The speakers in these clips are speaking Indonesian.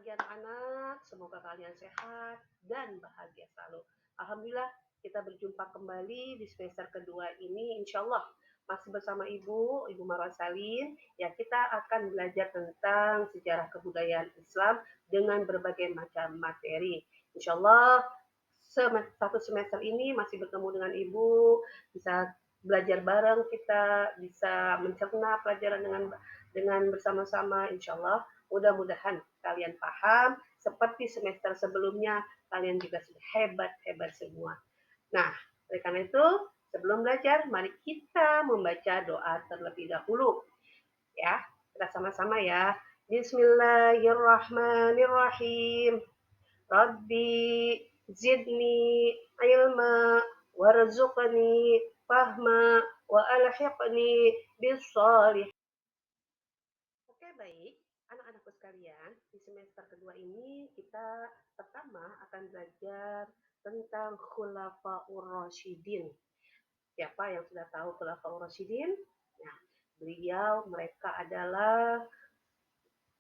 pagi anak-anak, semoga kalian sehat dan bahagia selalu. Alhamdulillah kita berjumpa kembali di semester kedua ini, insya Allah masih bersama Ibu Marwa Salim. Ya, kita akan belajar tentang sejarah kebudayaan Islam dengan berbagai macam materi. Insya Allah satu semester ini masih bertemu dengan Ibu, bisa belajar bareng, kita bisa mencerna pelajaran dengan bersama-sama, insya Allah. Mudah-mudahan kalian paham, seperti semester sebelumnya, kalian juga sudah hebat-hebat semua. Nah, oleh karena itu, sebelum belajar, mari kita membaca doa terlebih dahulu. Ya, kita sama-sama ya. Bismillahirrahmanirrahim. Rabbi zidni ilma warzuqni fahma wa alhiqni bis salih. Oke, baik. Anak-anakku sekalian, di semester kedua ini kita pertama akan belajar tentang Khulafaur Rasyidin. Siapa yang sudah tahu Khulafaur Rasyidin? Nah, mereka adalah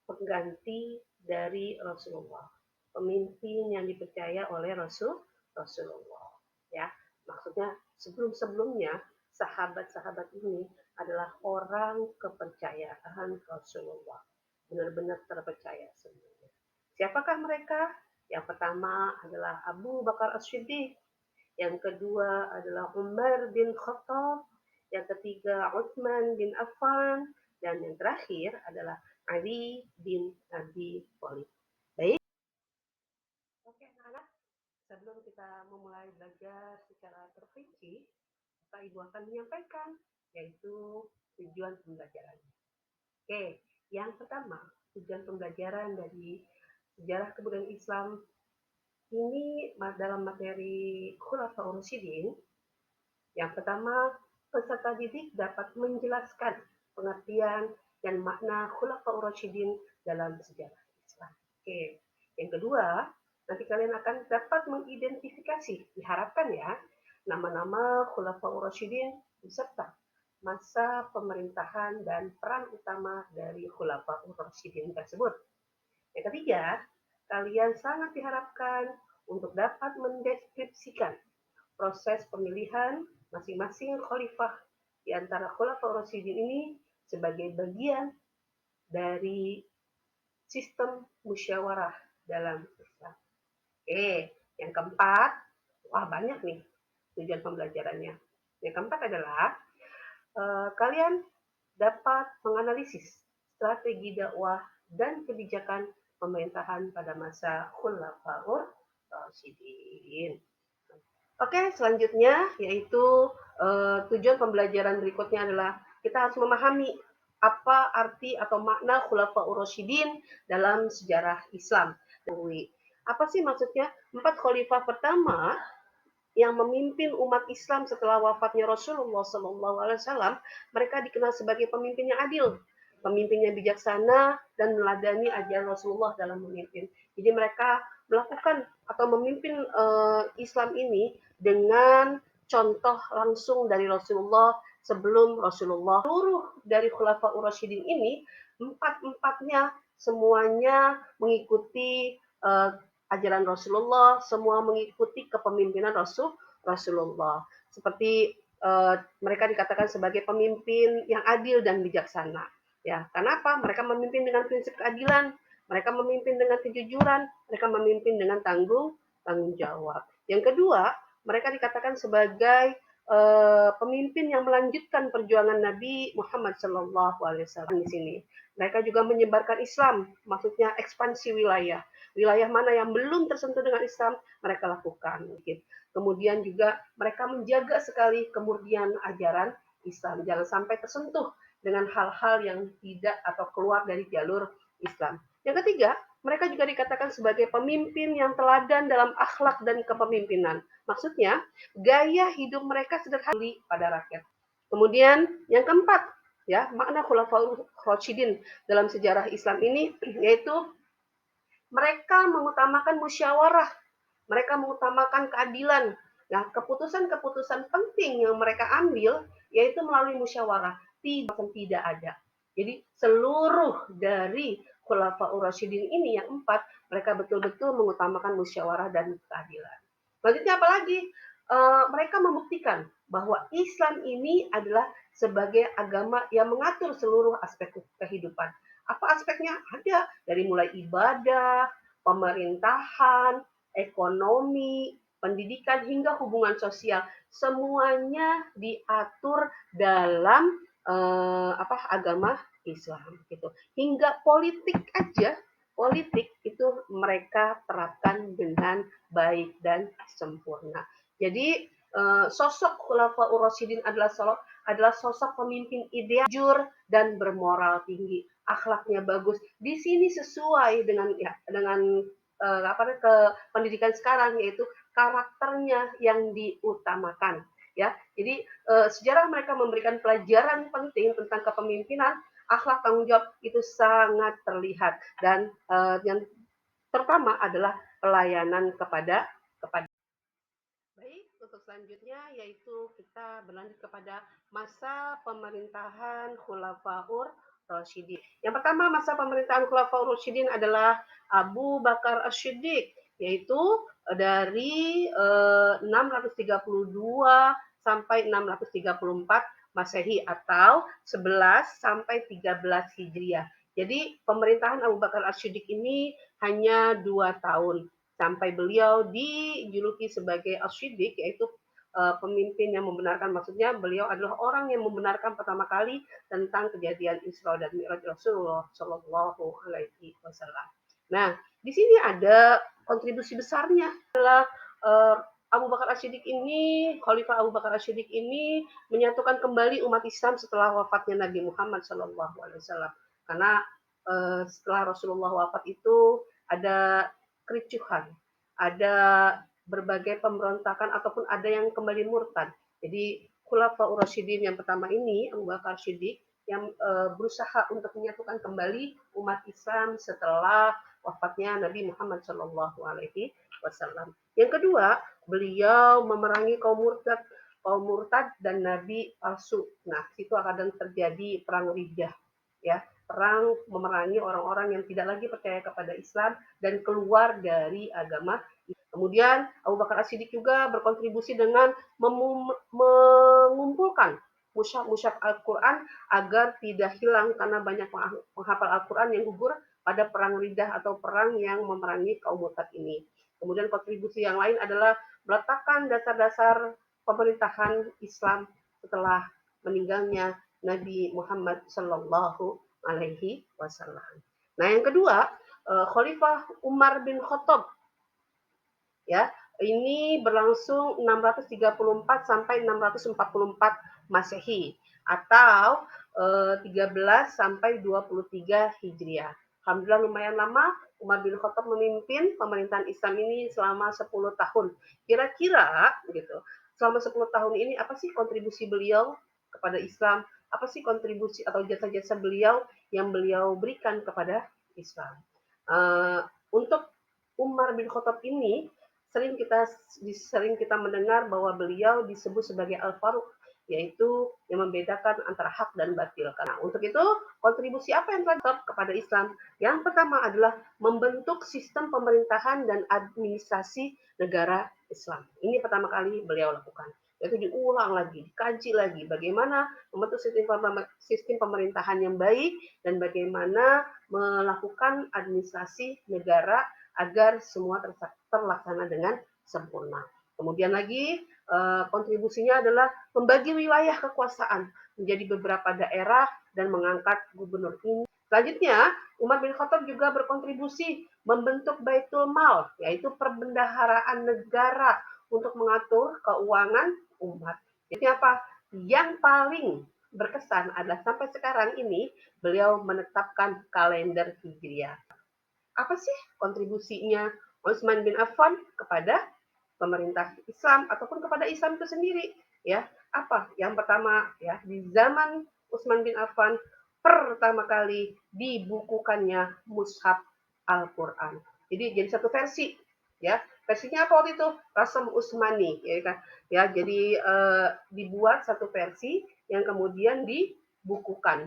pengganti dari Rasulullah. Pemimpin yang dipercaya oleh Rasulullah. Ya, maksudnya sebelum-sebelumnya sahabat-sahabat ini adalah orang kepercayaan Rasulullah. Benar-benar terpercaya semuanya. Siapakah mereka? Yang pertama adalah Abu Bakar As-Siddiq. Yang kedua adalah Umar bin Khattab. Yang ketiga Utsman bin Affan. Dan yang terakhir adalah Ali bin Abi Thalib. Baik. Oke, anak-anak. Sebelum kita memulai belajar secara terperinci, maka Ibu akan menyampaikan, yaitu tujuan pembelajaran. Oke, yang pertama, tujuan pembelajaran dari sejarah kebudayaan Islam ini dalam materi Khulafaur Rasyidin. Yang pertama, peserta didik dapat menjelaskan pengertian dan makna Khulafaur Rasyidin dalam sejarah Islam. Oke, yang kedua, nanti kalian akan dapat mengidentifikasi, diharapkan ya, nama-nama Khulafaur Rasyidin beserta masa pemerintahan dan peran utama dari Khulafaur Rasyidin tersebut. Yang ketiga, kalian sangat diharapkan untuk dapat mendeskripsikan proses pemilihan masing-masing khalifah di antara Khulafaur Rasyidin ini sebagai bagian dari sistem musyawarah dalam Islam. Oke, yang keempat, wah banyak nih tujuan pembelajarannya. Yang keempat adalah kalian dapat menganalisis strategi dakwah dan kebijakan pemerintahan pada masa Khulafaur Rasyidin. Oke, selanjutnya yaitu tujuan pembelajaran berikutnya adalah kita harus memahami apa arti atau makna Khulafaur Rasyidin dalam sejarah Islam. Apa sih maksudnya? 4 khalifah pertama yang memimpin umat Islam setelah wafatnya Rasulullah SAW, mereka dikenal sebagai pemimpin yang adil, pemimpin yang bijaksana dan meladani ajaran Rasulullah dalam memimpin. Jadi mereka melakukan atau memimpin Islam ini dengan contoh langsung dari Rasulullah sebelum Rasulullah. Seluruh dari Khulafaur Rasyidin ini, empat-empatnya semuanya mengikuti ajaran Rasulullah, semua mengikuti kepemimpinan Rasulullah. Seperti mereka dikatakan sebagai pemimpin yang adil dan bijaksana. Ya, kenapa? Mereka memimpin dengan prinsip keadilan, mereka memimpin dengan kejujuran, mereka memimpin dengan tanggung jawab. Yang kedua, mereka dikatakan sebagai pemimpin yang melanjutkan perjuangan Nabi Muhammad SAW di sini. Mereka juga menyebarkan Islam, maksudnya ekspansi wilayah. Wilayah mana yang belum tersentuh dengan Islam, mereka lakukan. Kemudian juga mereka menjaga sekali kemurnian ajaran Islam. Jangan sampai tersentuh dengan hal-hal yang tidak atau keluar dari jalur Islam. Yang ketiga, mereka juga dikatakan sebagai pemimpin yang teladan dalam akhlak dan kepemimpinan. Maksudnya, gaya hidup mereka sederhana pada rakyat. Kemudian yang keempat, ya, makna Khulafaur Rasyidin dalam sejarah Islam ini yaitu mereka mengutamakan musyawarah, mereka mengutamakan keadilan. Nah, keputusan-keputusan penting yang mereka ambil yaitu melalui musyawarah, tidak ada. Jadi seluruh dari Khulafaur Rasyidin ini yang 4, mereka betul-betul mengutamakan musyawarah dan keadilan. Selanjutnya apalagi? Mereka membuktikan bahwa Islam ini adalah sebagai agama yang mengatur seluruh aspek kehidupan. Apa aspeknya? Ada dari mulai ibadah, pemerintahan, ekonomi, pendidikan hingga hubungan sosial. Semuanya diatur dalam agama Islam gitu. Hingga politik aja, politik itu mereka terapkan dengan baik dan sempurna. Jadi sosok Khulafaur Rasyidin adalah sosok pemimpin ideal, jujur dan bermoral tinggi, akhlaknya bagus. Di sini sesuai dengan ke pendidikan sekarang, yaitu karakternya yang diutamakan ya. Jadi sejarah mereka memberikan pelajaran penting tentang kepemimpinan, akhlak, tanggung jawab itu sangat terlihat, dan yang terutama adalah pelayanan kepada. Baik, untuk selanjutnya yaitu kita berlanjut kepada masa pemerintahan Khulafaur Rasyidin. Yang pertama, masa pemerintahan Khulafaur Rasyidin adalah Abu Bakar As-Siddiq, yaitu dari 632 sampai 634 Masehi atau 11 sampai 13 Hijriah. Jadi pemerintahan Abu Bakar As-Siddiq ini hanya 2 tahun sampai beliau dijuluki sebagai As-Siddiq, yaitu pemimpin yang membenarkan. Maksudnya beliau adalah orang yang membenarkan pertama kali tentang kejadian Isra dan Mi'raj Rasulullah Shallallahu Alaihi Wasallam. Nah, di sini ada kontribusi besarnya adalah Abu Bakar As-Siddiq ini, Khalifah Abu Bakar As-Siddiq ini menyatukan kembali umat Islam setelah wafatnya Nabi Muhammad Shallallahu Alaihi Wasallam. Karena setelah Rasulullah wafat itu ada kericuhan, ada berbagai pemberontakan ataupun ada yang kembali murtad. Jadi Khulafaur Rasyidin yang pertama ini, Abu Bakar Siddiq, yang berusaha untuk menyatukan kembali umat Islam setelah wafatnya Nabi Muhammad Shallallahu Alaihi Wasallam. Yang kedua, beliau memerangi kaum murtad dan nabi palsu. Nah, situ akan terjadi perang Riddah, ya, perang memerangi orang-orang yang tidak lagi percaya kepada Islam dan keluar dari agama. Kemudian Abu Bakar As-Siddiq juga berkontribusi dengan mengumpulkan mushaf Al-Quran agar tidak hilang, karena banyak penghafal Al-Quran yang gugur pada perang Riddah atau perang yang memerangi kaum murtad ini. Kemudian kontribusi yang lain adalah meletakkan dasar-dasar pemerintahan Islam setelah meninggalnya Nabi Muhammad Shallallahu Alaihi Wasallam. Nah, yang kedua, Khalifah Umar bin Khattab, ya, ini berlangsung 634 sampai 644 Masehi atau 13 sampai 23 Hijriah. Alhamdulillah lumayan lama Umar bin Khattab memimpin pemerintahan Islam ini selama 10 tahun. Kira-kira gitu, selama 10 tahun ini apa sih kontribusi beliau kepada Islam? Apa sih kontribusi atau jasa-jasa beliau yang beliau berikan kepada Islam? Untuk Umar bin Khattab ini sering kita mendengar bahwa beliau disebut sebagai Al-Faruq, yaitu yang membedakan antara hak dan batil. Nah, untuk itu kontribusi apa yang telah kepada Islam? Yang pertama adalah membentuk sistem pemerintahan dan administrasi negara Islam. Ini pertama kali beliau lakukan. Yaitu diulang lagi, dikaji lagi bagaimana membentuk sistem pemerintahan yang baik dan bagaimana melakukan administrasi negara agar semua terlaksana dengan sempurna. Kemudian lagi kontribusinya adalah membagi wilayah kekuasaan menjadi beberapa daerah dan mengangkat gubernur ini. Selanjutnya, Umar bin Khattab juga berkontribusi membentuk Baitul Mal, yaitu perbendaharaan negara untuk mengatur keuangan umat. Jadi apa? Yang paling berkesan adalah sampai sekarang ini beliau menetapkan kalender Hijriah. Apa sih kontribusinya Utsman bin Affan kepada pemerintah Islam ataupun kepada Islam itu sendiri, ya? Apa? Yang pertama, ya, di zaman Utsman bin Affan pertama kali dibukukannya mushaf Al-Qur'an. Jadi satu versi, ya. Versinya apa waktu itu? Rasam Utsmani, ya kan? Ya, jadi dibuat satu versi yang kemudian dibakukan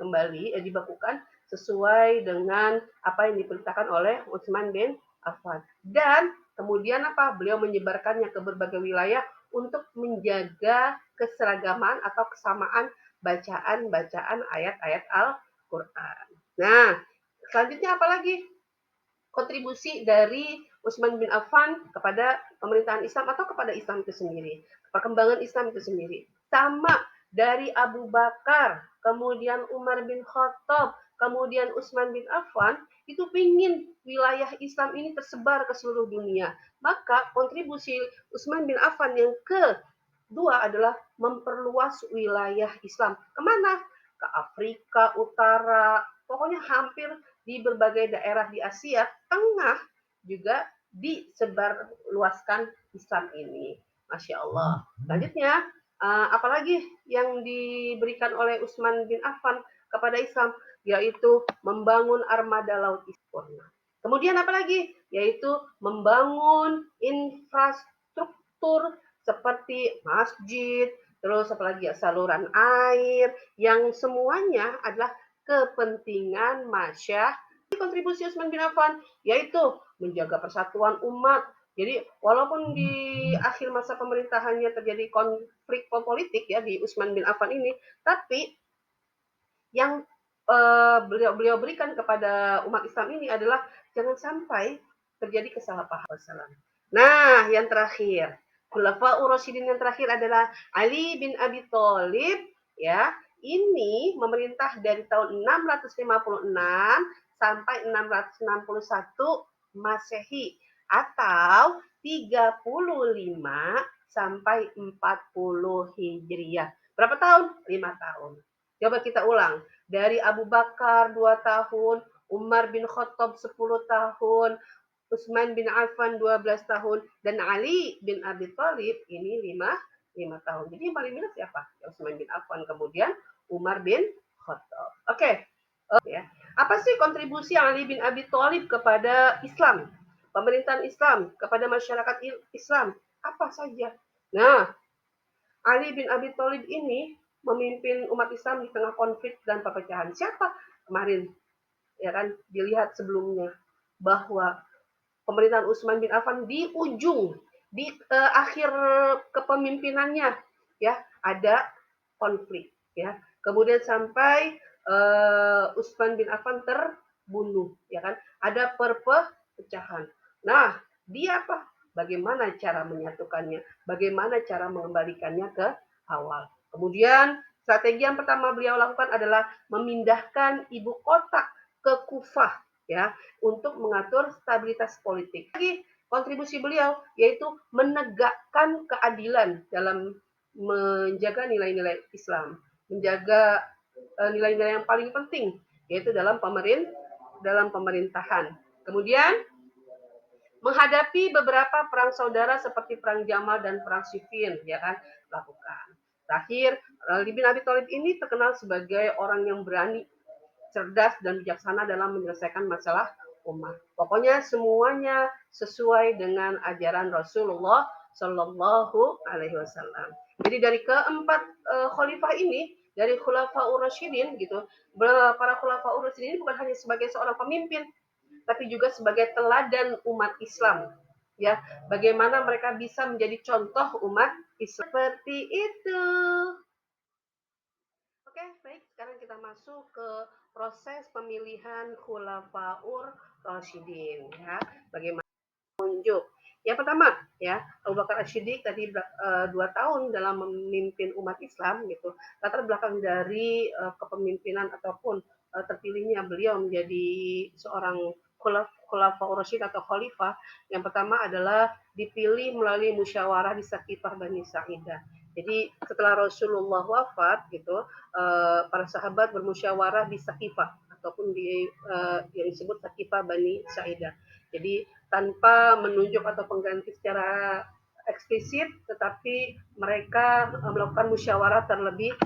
kembali, dibakukan sesuai dengan apa yang diperintahkan oleh Utsman bin Affan. Dan kemudian apa? Beliau menyebarkannya ke berbagai wilayah untuk menjaga keseragaman atau kesamaan bacaan-bacaan ayat-ayat Al-Quran. Nah, selanjutnya apa lagi? Kontribusi dari Utsman bin Affan kepada pemerintahan Islam atau kepada Islam itu sendiri, perkembangan Islam itu sendiri. Sama dari Abu Bakar, kemudian Umar bin Khattab, kemudian Utsman bin Affan, itu ingin wilayah Islam ini tersebar ke seluruh dunia. Maka kontribusi Utsman bin Affan yang kedua adalah memperluas wilayah Islam. Kemana? Ke Afrika Utara, pokoknya hampir di berbagai daerah di Asia Tengah juga disebarluaskan Islam ini. Masya Allah. Selanjutnya, apalagi yang diberikan oleh Utsman bin Affan kepada Islam, yaitu membangun armada laut sempurna. Kemudian apalagi? Yaitu membangun infrastruktur seperti masjid, terus apalagi ya, saluran air, yang semuanya adalah kepentingan masyarakat. Kontribusi Utsman bin Affan yaitu menjaga persatuan umat. Jadi walaupun di akhir masa pemerintahannya terjadi konflik politik ya di Utsman bin Affan ini, tapi yang beliau berikan kepada umat Islam ini adalah jangan sampai terjadi kesalahpahaman. Nah, yang terakhir, Khulafaur Rasyidin yang terakhir adalah Ali bin Abi Thalib ya. Ini memerintah dari tahun 656 sampai 661 Masehi atau 35 sampai 40 Hijriah. Berapa tahun? 5 tahun. Coba kita ulang. Dari Abu Bakar 2 tahun, Umar bin Khattab 10 tahun, Utsman bin Affan 12 tahun, dan Ali bin Abi Thalib ini 5 tahun. Jadi yang paling minus siapa? Utsman bin Affan, kemudian Umar bin Khattab. Oke. Ya. Apa sih kontribusi Ali bin Abi Thalib kepada Islam? Pemerintahan Islam, kepada masyarakat Islam. Apa saja? Nah, Ali bin Abi Thalib ini memimpin umat Islam di tengah konflik dan perpecahan. Siapa? Kemarin ya kan dilihat sebelumnya bahwa pemerintahan Utsman bin Affan di ujung di akhir kepemimpinannya ya ada konflik ya. Kemudian sampai Utsman bin Affan terbunuh ya kan. Ada perpecahan. Nah, dia apa? Bagaimana cara menyatukannya? Bagaimana cara mengembalikannya ke awal? Kemudian strategi yang pertama beliau lakukan adalah memindahkan ibu kota ke Kufah ya untuk mengatur stabilitas politik. Lagi kontribusi beliau yaitu menegakkan keadilan dalam menjaga nilai-nilai Islam, menjaga nilai-nilai yang paling penting yaitu dalam pemerintahan. Kemudian menghadapi beberapa perang saudara seperti perang Jamal dan perang Siffin ya kan lakukan. Terakhir, Ali bin Abi Thalib ini terkenal sebagai orang yang berani, cerdas dan bijaksana dalam menyelesaikan masalah umat. Pokoknya semuanya sesuai dengan ajaran Rasulullah Shallallahu Alaihi Wasallam. Jadi dari keempat khalifah ini, dari Khulafaur Rasyidin gitu, para Khulafaur Rasyidin ini bukan hanya sebagai seorang pemimpin, tapi juga sebagai teladan umat Islam. Ya, bagaimana mereka bisa menjadi contoh umat Islam seperti itu. Oke, baik. Sekarang kita masuk ke proses pemilihan Khulafaur Rasyidin. Ya, bagaimana menunjuk. Yang pertama, ya Abu Bakar As-Siddiq tadi 2 tahun dalam memimpin umat Islam gitu. Latar belakang dari kepemimpinan ataupun terpilihnya beliau menjadi seorang Khulafaur Rasyid atau khalifah. Yang pertama adalah dipilih melalui musyawarah di Saqifah Bani Sa'idah. Jadi setelah Rasulullah wafat gitu, para sahabat bermusyawarah di Saqifah ataupun di yang disebut Saqifah Bani Sa'idah. Jadi tanpa menunjuk atau pengganti secara eksplisit, tetapi mereka melakukan musyawarah terlebih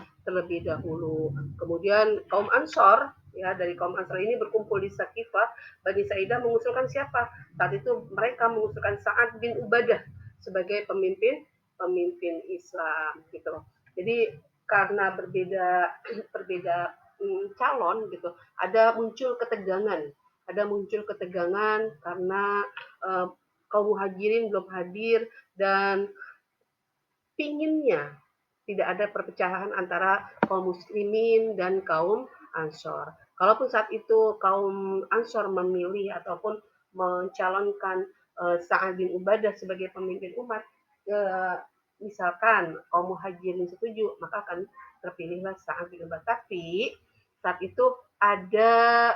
dahulu. Kemudian kaum Ansor ya dari kaum Ansor ini berkumpul di Saqifah Bani Sa'idah mengusulkan siapa? Saat itu mereka mengusulkan Sa'ad bin Ubadah sebagai pemimpin Islam gitu. Jadi karena berbeda calon gitu, ada muncul ketegangan karena kaum muhajirin belum hadir dan pinginnya tidak ada perpecahan antara kaum muslimin dan kaum Ansor. Kalaupun saat itu kaum Ansor memilih ataupun mencalonkan Sa'ad bin Ubadah sebagai pemimpin umat, misalkan kaum muhajirin setuju, maka akan terpilihlah Sa'ad bin Ubadah. Tapi saat itu ada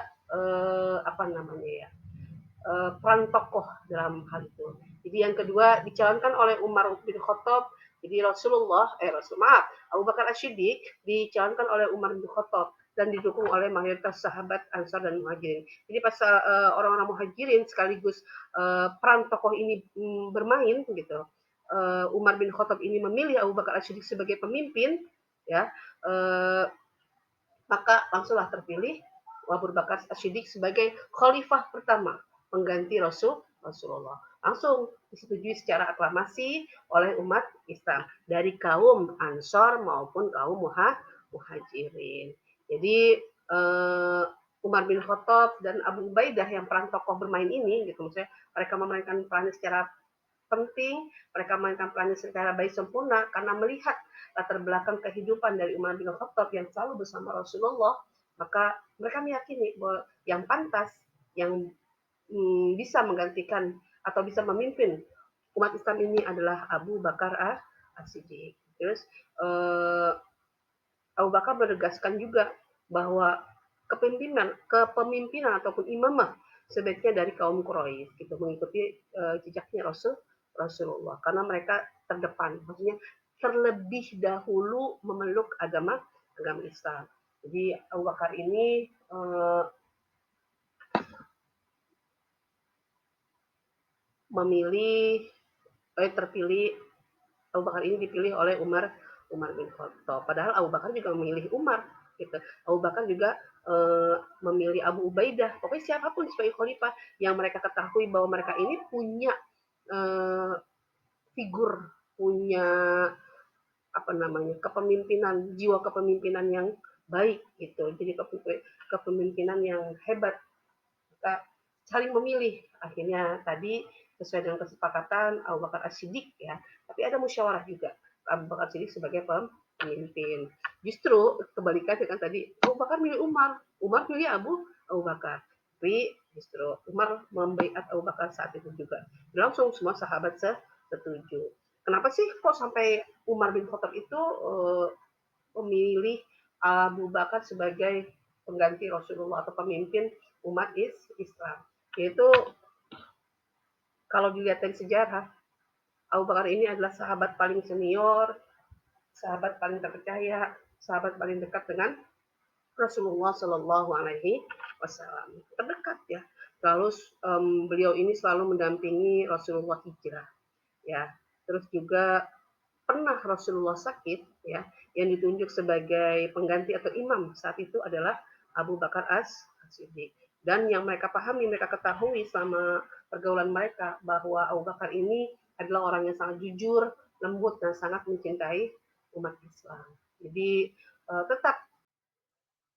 apa namanya ya, peran tokoh dalam hal itu. Jadi yang kedua dicalonkan oleh Umar bin Khattab. Jadi Abu Bakar As-Siddiq dicalonkan oleh Umar bin Khattab dan didukung oleh mayoritas sahabat Ansar dan Muhajirin. Jadi pas orang-orang Muhajirin sekaligus peran tokoh ini bermain gitu. Umar bin Khattab ini memilih Abu Bakar As-Siddiq sebagai pemimpin, ya, maka langsunglah terpilih Abu Bakar As-Siddiq sebagai khalifah pertama pengganti Rasulullah. Langsung disetujui secara aklamasi oleh umat Islam dari kaum Ansor maupun kaum Muhajirin. Jadi Umar bin Khattab dan Abu Ubaidah yang peran tokoh bermain ini gitu, maksudnya mereka memainkan peran secara penting, mereka memainkan perannya secara baik sempurna karena melihat latar belakang kehidupan dari Umar bin Khattab yang selalu bersama Rasulullah, maka mereka meyakini bahwa yang pantas, yang bisa menggantikan atau bisa memimpin umat Islam ini adalah Abu Bakar As-Siddiq. Terus Abu Bakar menegaskan juga bahwa kepemimpinan ataupun imamah sebaiknya dari kaum Quraisy gitu, mengikuti jejaknya Rasulullah karena mereka terdepan, maksudnya terlebih dahulu memeluk agama Islam. Jadi Abu Bakar ini terpilih, Abu Bakar ini dipilih oleh Umar bin Khattab. Padahal Abu Bakar juga memilih Umar gitu. Abu Bakar juga memilih Abu Ubaidah. Pokoknya siapapun sebagai khalifah yang mereka ketahui bahwa mereka ini punya figur, punya apa namanya, jiwa kepemimpinan yang baik gitu. Jadi kepemimpinan yang hebat. Kita saling memilih. Akhirnya tadi sesuai dengan kesepakatan Abu Bakar As-Siddiq ya, tapi ada musyawarah juga. Abu Bakar As-Siddiq sebagai pemimpin. Justru kebalikannya kan tadi Abu Bakar milih Umar milih Abu Bakar. Tapi justru Umar membaiat Abu Bakar saat itu juga. Langsung semua sahabat setuju. Kenapa sih kok sampai Umar bin Khattab itu memilih Abu Bakar sebagai pengganti Rasulullah atau pemimpin umat Islam? Yaitu kalau dilihat dari sejarah, Abu Bakar ini adalah sahabat paling senior, sahabat paling terpercaya, sahabat paling dekat dengan Rasulullah Shallallahu Alaihi Wasallam. Terdekat ya. Lalu beliau ini selalu mendampingi Rasulullah hijrah, ya. Terus juga pernah Rasulullah sakit, ya, yang ditunjuk sebagai pengganti atau imam saat itu adalah Abu Bakar As-Siddiq. Dan yang mereka pahami, mereka ketahui selama pergaulan mereka bahwa Abu Bakar ini adalah orang yang sangat jujur, lembut, dan sangat mencintai umat Islam. Jadi tetap.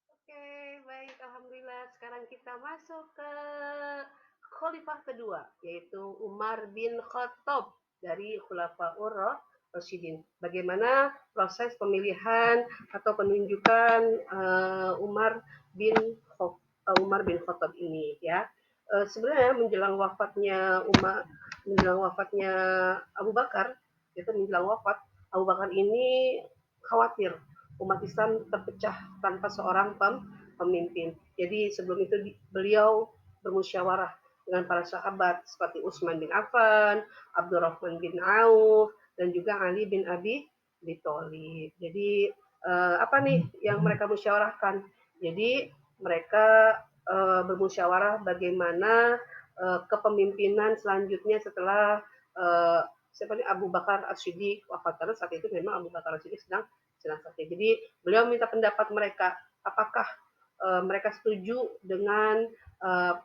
Oke, baik, alhamdulillah. Sekarang kita masuk ke khalifah kedua, yaitu Umar bin Khattab dari Khulafaur Rasyidin. Bagaimana proses pemilihan atau penunjukan Umar bin Khattab ini ya. Sebenarnya menjelang wafatnya Abu Bakar, itu menjelang wafat Abu Bakar ini khawatir umat Islam terpecah tanpa seorang pemimpin. Jadi sebelum itu beliau bermusyawarah dengan para sahabat seperti Utsman bin Affan, Abdurrahman bin Auf, dan juga Ali bin Abi Thalib. Jadi apa nih yang mereka musyawarahkan? Jadi mereka bermusyawarah bagaimana kepemimpinan selanjutnya setelah seperti Abu Bakar As-Siddiq wafat, karena saat itu memang Abu Bakar As-Siddiq sedang sakit. Jadi beliau minta pendapat mereka, apakah mereka setuju dengan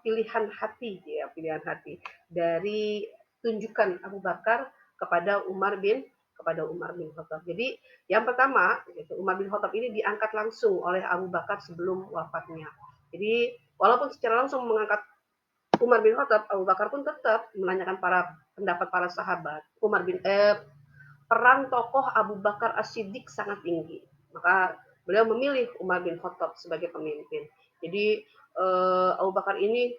pilihan hati dari tunjukan Abu Bakar kepada Umar bin kepada Umar bin Khattab. Jadi yang pertama, gitu, Umar bin Khattab ini diangkat langsung oleh Abu Bakar sebelum wafatnya. Jadi walaupun secara langsung mengangkat Umar bin Khattab, Abu Bakar pun tetap menanyakan pendapat para sahabat. Peran tokoh Abu Bakar As-Siddiq sangat tinggi. Maka beliau memilih Umar bin Khattab sebagai pemimpin. Jadi Abu Bakar ini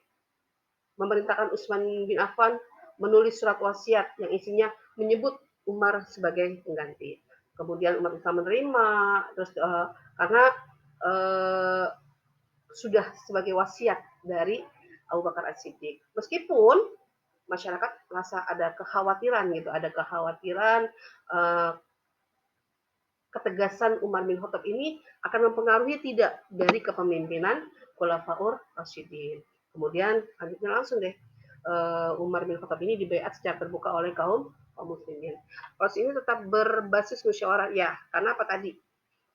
memerintahkan Utsman bin Affan menulis surat wasiat yang isinya menyebut Umar sebagai pengganti. Kemudian umat Islam menerima, terus karena uh, sudah sebagai wasiat dari Abu Bakar As-Siddiq. Meskipun masyarakat merasa ada kekhawatiran gitu, ada kekhawatiran ketegasan Umar bin Khattab ini akan mempengaruhi tidak dari kepemimpinan Khulafaur Rasyidin. Kemudian lanjutnya langsung deh, Umar bin Khattab ini dibaiat secara terbuka oleh kaum muslimin. Proses ini tetap berbasis musyawarah, ya, karena apa tadi?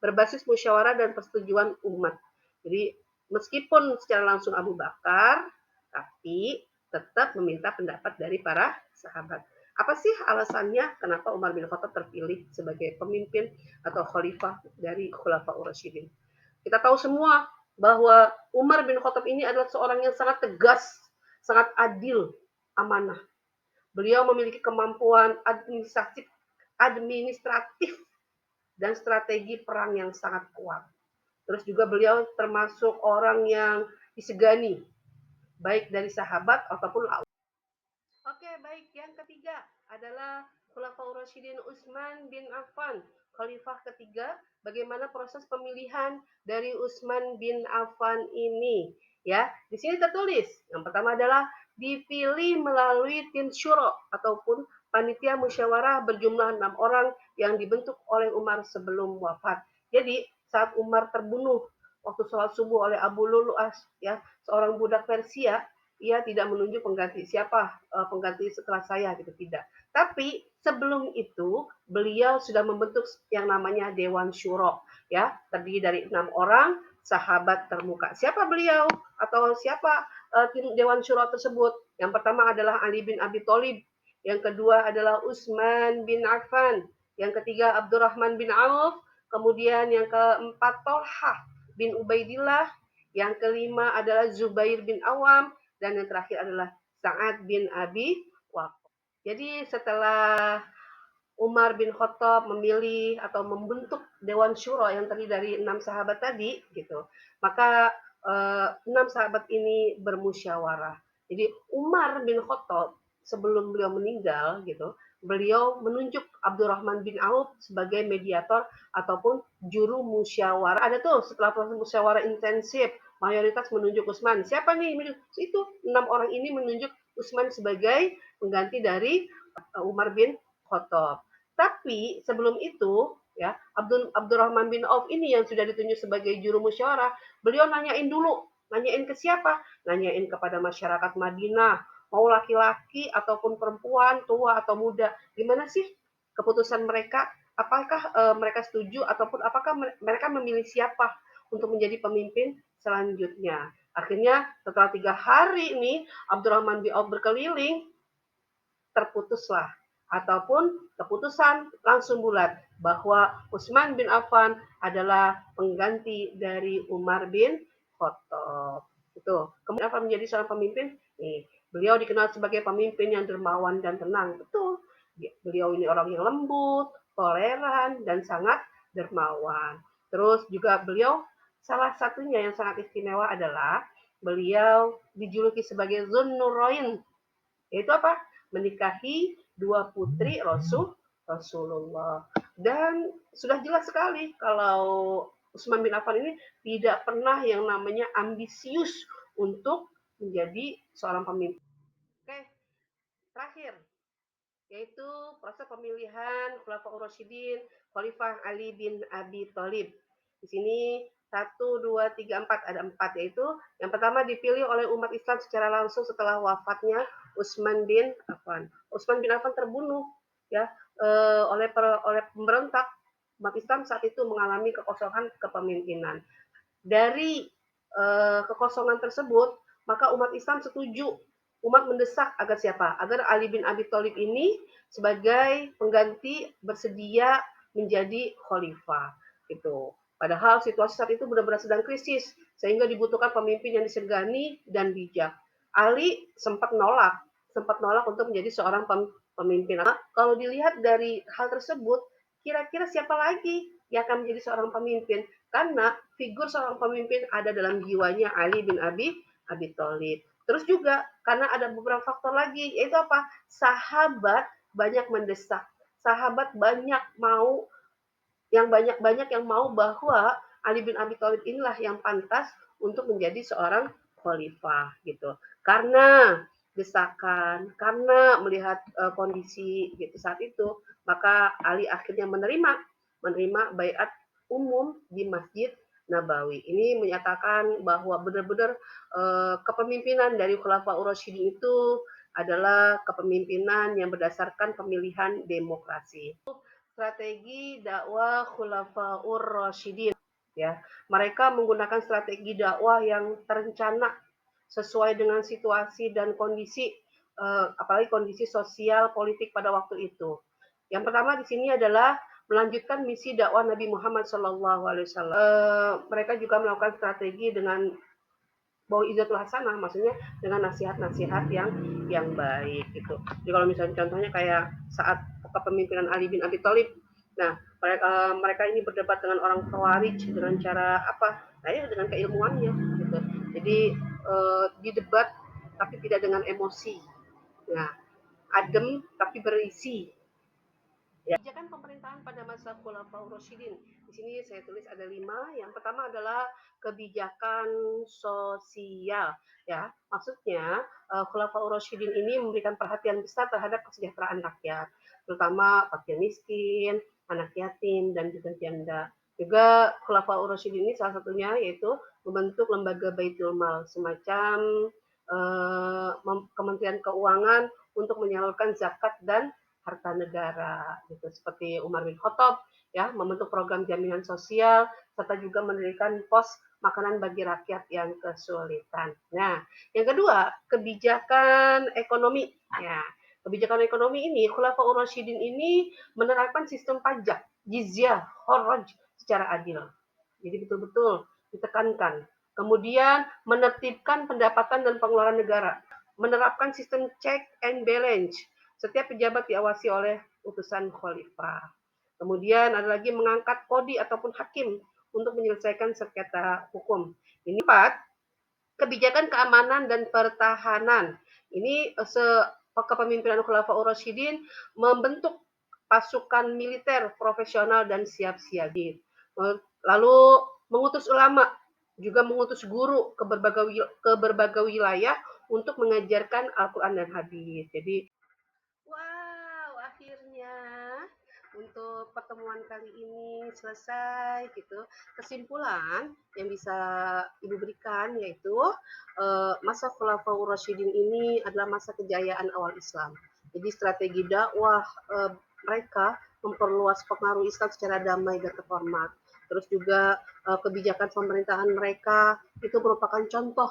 Berbasis musyawarah dan persetujuan umat. Jadi meskipun secara langsung Abu Bakar, tapi tetap meminta pendapat dari para sahabat. Apa sih alasannya kenapa Umar bin Khattab terpilih sebagai pemimpin atau khalifah dari Khulafaur Rasyidin? Kita tahu semua bahwa Umar bin Khattab ini adalah seorang yang sangat tegas, sangat adil, amanah. Beliau memiliki kemampuan administratif dan strategi perang yang sangat kuat. Terus juga beliau termasuk orang yang disegani, baik dari sahabat ataupun lawan. Oke, baik. Yang ketiga adalah Khulafaur Rasyidin Utsman bin Affan, khalifah ketiga. Bagaimana proses pemilihan dari Utsman bin Affan ini? Ya, di sini tertulis. Yang pertama adalah dipilih melalui tim syuro ataupun panitia musyawarah berjumlah 6 orang yang dibentuk oleh Umar sebelum wafat. Jadi, saat Umar terbunuh waktu sholat subuh oleh Abu Lu'lu'as, ya, seorang budak Persia, ia tidak menunjuk pengganti siapa pengganti setelah saya gitu, tidak. Tapi sebelum itu beliau sudah membentuk yang namanya Dewan Syuro, ya, terdiri dari 6 orang sahabat termuka. Siapa beliau atau siapa tim Dewan Syuro tersebut? Yang pertama adalah Ali bin Abi Thalib, yang kedua adalah Utsman bin Affan, yang ketiga Abdurrahman bin Auf, kemudian yang keempat Tolhah bin Ubaidillah, yang kelima adalah Zubair bin Awam, dan yang terakhir adalah Sa'ad bin Abi Waqqas. Jadi setelah Umar bin Khattab memilih atau membentuk Dewan Syuro yang terdiri dari 6 sahabat tadi, gitu, maka 6 sahabat ini bermusyawarah. Jadi Umar bin Khattab sebelum beliau meninggal, gitu, beliau menunjuk Abdurrahman bin Auf sebagai mediator ataupun juru musyawarah. Ada tuh setelah proses musyawarah intensif, mayoritas menunjuk Utsman. Siapa nih? Itu 6 orang ini menunjuk Utsman sebagai pengganti dari Umar bin Khattab. Tapi sebelum itu, ya, Abdurrahman bin Auf ini yang sudah ditunjuk sebagai juru musyawarah, beliau nanyain dulu, nanyain ke siapa? Nanyain kepada masyarakat Madinah, mau laki-laki ataupun perempuan, tua atau muda, gimana sih keputusan mereka? Apakah mereka setuju ataupun apakah mereka memilih siapa untuk menjadi pemimpin selanjutnya? Akhirnya setelah 3 hari ini Abdurrahman bin Auf berkeliling, terputuslah ataupun keputusan langsung bulat bahwa Utsman bin Affan adalah pengganti dari Umar bin Khattab. Itu. Kemudian Affan menjadi seorang pemimpin. Nih, beliau dikenal sebagai pemimpin yang dermawan dan tenang. Betul. Beliau ini orang yang lembut, toleran, dan sangat dermawan. Terus juga beliau salah satunya yang sangat istimewa adalah beliau dijuluki sebagai Zunnurain, yaitu apa? Menikahi 2 putri Rasulullah. Dan sudah jelas sekali kalau Utsman bin Affan ini tidak pernah yang namanya ambisius untuk menjadi seorang pemimpin. Oke, terakhir yaitu proses pemilihan Khulafaur Rasyidin, Khalifah Ali bin Abi Thalib. Di sini 1, 2, 3, 4, ada 4, yaitu yang pertama dipilih oleh umat Islam secara langsung setelah wafatnya Utsman bin Affan. Utsman bin Affan terbunuh, ya, oleh pemberontak. Umat Islam saat itu mengalami kekosongan kepemimpinan. Dari kekosongan tersebut, maka umat Islam setuju umat mendesak agar siapa? Agar Ali bin Abi Thalib ini sebagai pengganti bersedia menjadi khalifah gitu. Padahal situasi saat itu benar-benar sedang krisis sehingga dibutuhkan pemimpin yang disegani dan bijak. Ali sempat nolak untuk menjadi seorang pemimpin. Nah, kalau dilihat dari hal tersebut, kira-kira siapa lagi yang akan menjadi seorang pemimpin? Karena figur seorang pemimpin ada dalam jiwanya Ali bin Abi Thalib. Terus juga karena ada beberapa faktor lagi, yaitu apa? Sahabat banyak mendesak. Sahabat banyak yang mau bahwa Ali bin Abi Thalib inilah yang pantas untuk menjadi seorang khalifah gitu. Karena desakan, karena melihat kondisi gitu saat itu, maka Ali akhirnya menerima baiat umum di Masjid Nabawi. Ini menyatakan bahwa benar-benar kepemimpinan dari Khulafaur Rasyidin itu adalah kepemimpinan yang berdasarkan pemilihan demokrasi. Strategi dakwah Khulafaur Rasyidin ya. Mereka menggunakan strategi dakwah yang terencana sesuai dengan situasi dan kondisi apalagi kondisi sosial politik pada waktu itu. Yang pertama di sini adalah melanjutkan misi dakwah Nabi Muhammad SAW. Mereka juga melakukan strategi dengan bahwa izatul hasanah, maksudnya dengan nasihat-nasihat yang baik gitu. Jadi kalau misalnya contohnya kayak saat kepemimpinan Ali bin Abi Thalib, nah mereka ini berdebat dengan orang Khawarij dengan cara apa? Nah, ya dengan keilmuannya gitu. Jadi didebat tapi tidak dengan emosi. Nah, adem tapi berisi. Ya. Kebijakan pemerintahan pada masa Khulafaur Rasyidin. Di sini saya tulis ada 5. Yang pertama adalah kebijakan sosial. Ya, maksudnya Khulafaur Rasyidin ini memberikan perhatian besar terhadap kesejahteraan rakyat, terutama fakir miskin, anak yatim, dan juga janda. Juga Khulafaur Rasyidin ini salah satunya yaitu membentuk lembaga Baitul Mal, semacam Kementerian Keuangan untuk menyalurkan zakat dan harta negara gitu, seperti Umar bin Khattab ya, membentuk program jaminan sosial serta juga mendirikan pos makanan bagi rakyat yang kesulitan. Nah, yang kedua, kebijakan ekonomi. Ya, kebijakan ekonomi ini Khulafaur Rasyidin ini menerapkan sistem pajak, jizyah, kharaj secara adil. Jadi betul-betul ditekankan. Kemudian menertibkan pendapatan dan pengeluaran negara, menerapkan sistem check and balance. Setiap pejabat diawasi oleh utusan khalifah. Kemudian ada lagi mengangkat kodi ataupun hakim untuk menyelesaikan sengketa hukum. Ini 4, kebijakan keamanan dan pertahanan. Ini kepemimpinan Khulafaur Rasyidin membentuk pasukan militer profesional dan siap siaga. Lalu mengutus ulama, juga mengutus guru ke berbagai wilayah untuk mengajarkan Al-Quran dan hadis. Jadi wow, akhirnya untuk pertemuan kali ini selesai gitu. Kesimpulan yang bisa Ibu berikan yaitu masa Khulafaur Rasyidin ini adalah masa kejayaan awal Islam. Jadi strategi dakwah mereka memperluas pengaruh Islam secara damai dan terhormat. Terus juga kebijakan pemerintahan mereka itu merupakan contoh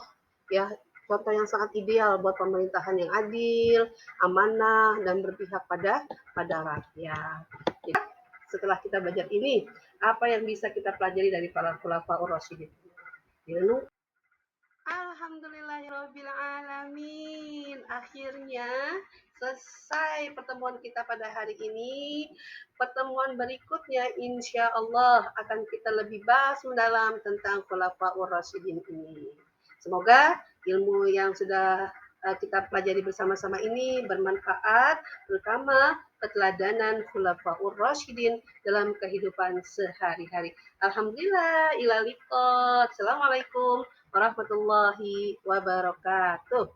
ya, contoh yang sangat ideal buat pemerintahan yang adil, amanah, dan berpihak pada rakyat. Jadi, setelah kita belajar ini, apa yang bisa kita pelajari dari para khulafaur rasyidin? Alhamdulillahirobbilalamin. Akhirnya selesai pertemuan kita pada hari ini. Pertemuan berikutnya insya Allah akan kita lebih bahas mendalam tentang khulafaur rasyidin ini. Semoga ilmu yang sudah kita pelajari bersama-sama ini bermanfaat, terutama keteladanan khulafaur rasyidin dalam kehidupan sehari-hari. Alhamdulillah, ila liqa. Assalamualaikum warahmatullahi wabarakatuh.